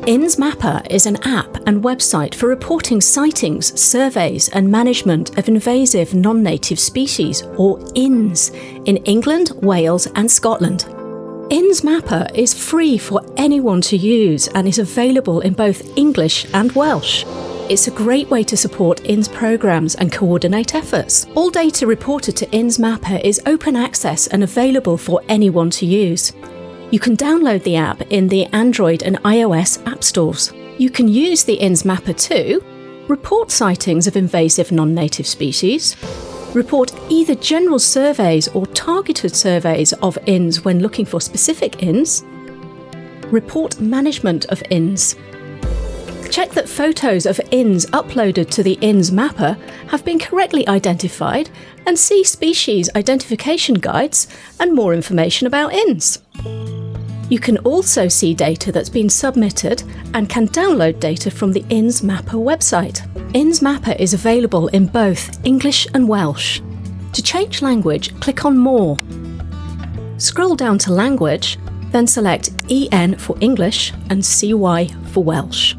INNS Mapper is an app and website for reporting sightings, surveys and management of invasive non-native species, or INNS, in England, Wales and Scotland. INNS Mapper is free for anyone to use and is available in both English and Welsh. It's a great way to support INNS programmes and coordinate efforts. All data reported to INNS Mapper is open access and available for anyone to use. You can download the app in the Android and iOS app stores. You can use the INNS Mapper to report sightings of invasive non-native species, report either general surveys or targeted surveys of INNS when looking for specific INNS, report management of INNS, check that photos of INNS uploaded to the INNS Mapper have been correctly identified, and see species identification guides and more information about INNS. You can also see data that's been submitted and can download data from the INNS Mapper website. INNS Mapper is available in both English and Welsh. To change language, click on More. Scroll down to Language, then select EN for English and CY for Welsh.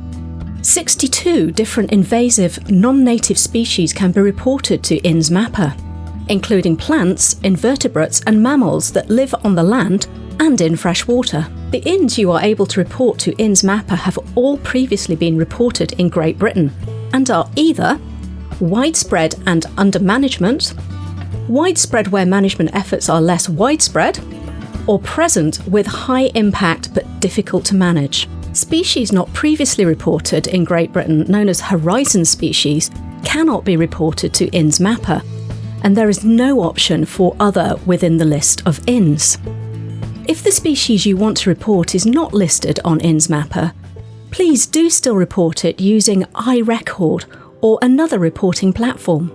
62 different invasive non-native species can be reported to INNS Mapper, including plants, invertebrates and mammals that live on the land and in fresh water. The INNS you are able to report to INNS Mapper have all previously been reported in Great Britain and are either widespread and under management, widespread where management efforts are less widespread, or present with high impact but difficult to manage. Species not previously reported in Great Britain, known as horizon species, cannot be reported to INNS Mapper, and there is no option for other within the list of INNS. If the species you want to report is not listed on INNS Mapper, please do still report it using iRecord or another reporting platform.